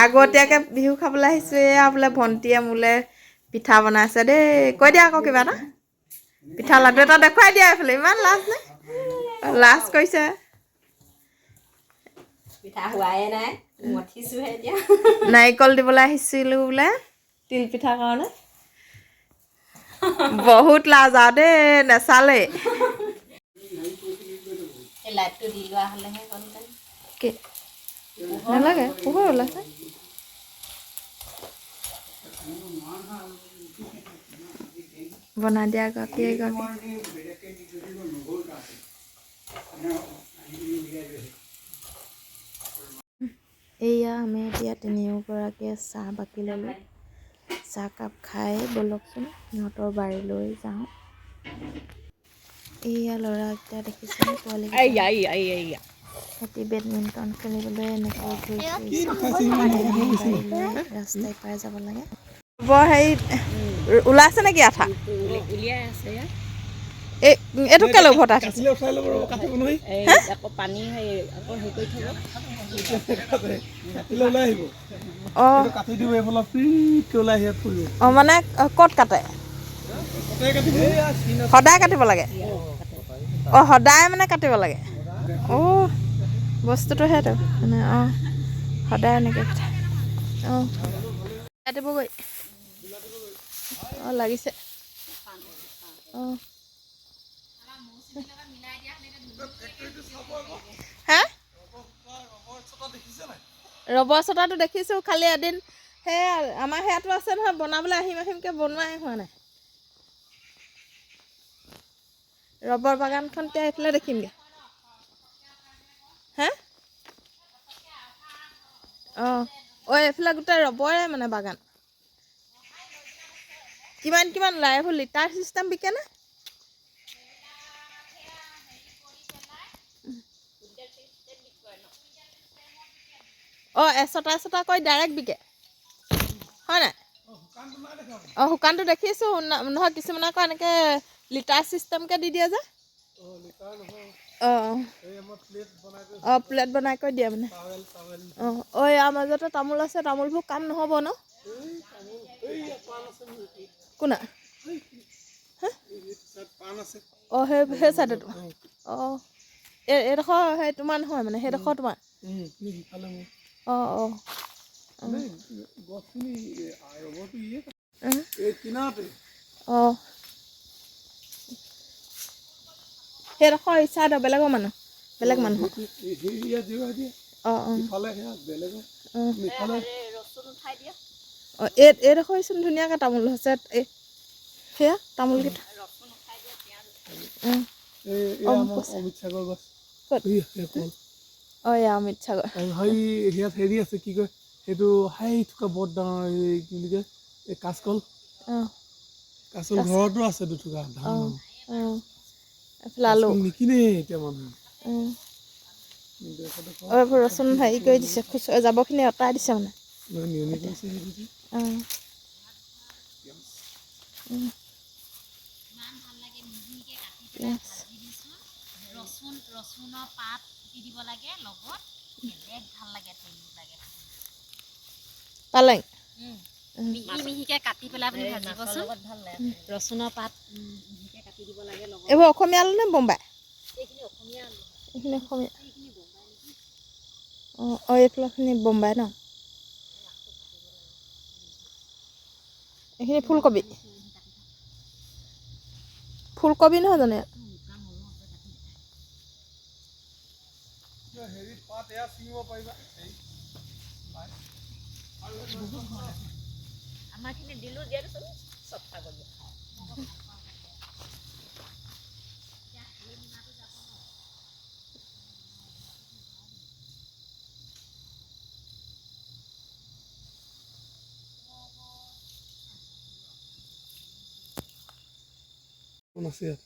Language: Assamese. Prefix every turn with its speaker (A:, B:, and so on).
A: আগতীয়াকৈ বিহু খাবলৈ আহিছোঁ। এয়া বোলে ভণ্টিয়ে মোলৈ পিঠা বনাইছে দেই। কৈ দিয়া আকৌ কিবা এটা। পিঠা লাডু এটা দেখুৱাই দিয়া এইফালে। ইমান লাজ নে? লাজ কৰিছে।
B: পিঠা হোৱাই নাই, মঠিছোহে এতিয়া।
A: নাৰিকল দিবলৈ আহিছিলোঁ বোলে তিল পিঠাৰ কাৰণে। বহুত লাজ আৰু দেই, নেচালেই।
B: এই লাইটটো দি লোৱা হ'লেহে হ'লহেঁতেন।
A: কি নালাগে, পোহৰ ওলাইছে। বনাই দিয়া গৰাকী এগৰাকী। এয়া আমি এতিয়া তিনিওগৰাকীয়ে চাহ বাকি ল'লোঁ। চাহকাপ খাই ব'লকচোন সিহঁতৰ বাৰীলৈ যাওঁ। এয়া ল'ৰাকেইটা দেখিছে পোৱালিকেইটা। সিহঁতি বেডমিণ্টন খেলিবলৈ এনেকৈ ঘূৰি ফুৰিছে। ৰাস্তাই পাই যাব লাগে। বৰ হেৰি ওলাইছে নেকি আঠা?
B: উলিয়াই আছে ইয়াত।
A: এইটো কেলৈ উভতাই থৈছে?
B: আকৌ পানী আকৌ হেৰি কৰি থ'ব।
A: অঁ মানে ক'ত কাটে? সদায় কাটিব লাগে। অঁ সদায় মানে কাটিব লাগে। অঁ বস্তুটো সেইটো মানে অঁ সদায় এনেকৈ কথা। অঁ কাটিবগৈ। অঁ লাগিছে। অঁ হা ৰবৰ চটাটো দেখিছোঁ, খালি এদিন সেয়া আমাৰ সেয়াটো আছে নহয়, বনাবলৈ আহিমকৈ বনোৱাই হোৱা নাই। ৰবৰ বাগানখন এতিয়া এইফালে দেখিমগৈ। হা অঁ এইফালে গোটেই ৰবৰে মানে বাগান। কিমান ওলাই? এইবোৰ লিটাৰ চিষ্টেম বিকেনে? অঁ এচটা কৰি ডাইৰেক্ট বিকে হয় নাই? অঁ শুকানটো দেখিছোঁ। নহয় কিছুমানে আকৌ এনেকৈ লিটাৰ চিষ্টেমকৈ দি দিয়ে যে। অঁ অঁ প্লেট বনাই কৰি দিয়ে মানে। অঁ ইয়াৰ মাজতে তামোল আছে, তামোলবোৰ কাম নহ'ব ন? কোনা? অঁ সেই চাইডতো। অঁ এইডোখৰ সেই তোমাৰ নহয় মানে, সেইডোখৰ তোমাৰ? অঁ অঁ অঁ সেইডোখৰ ইচ্ছা বেলেগৰ মানুহ, বেলেগ মানুহ। অঁ অঁ অঁ এইডোখৰচোন ধুনীয়াকৈ তামোল হৈছে। সেয়া তামোলকেইটা। অঁ এয়া অমিত সাগৰ।
C: হেৰি আছে কি কয় সেইটো হাই থকা বৰ ডাঙৰ কি বুলি কয় এই কাচকল।
A: অঁ
C: কাচকল ঘৰতো আছে দুটুকা ধান।
A: অঁ
C: কাচকল নিকিনে এতিয়া মানুহে।
A: এইবোৰ ৰচোন হেৰি কৰি দিছে, জাবৰখিনি অঁতৰাই দিছে মানে। অঁ
B: ৰচুনৰ পাত দি দিব লাগে লগত, বেলেগ ভাল লাগে, লাগে।
A: পালেং
B: মিহিকৈ কাটি পেলাই আপুনি ভাজিবচোন। ৰচুনৰ পাত মিহিকৈ কাটি দিব লাগে লগত।
A: এইবোৰ অসমীয়া আলু নে বোম্বাই?
B: এইখিনি অসমীয়া আলু।
A: এইখিনি অসমীয়া। অঁ অঁ এইফালৰখিনি বোম্বাই ন? এইখিনি ফুলকবি। ফুলকবি নহয় জানো?
C: হেৰিত পাত এয়া ছিঙিব পাৰিবা।
B: আমাৰখিনি দিলোঁ, দিয়াচোন চব খাবলৈ।
C: কোন আছে ইয়াত?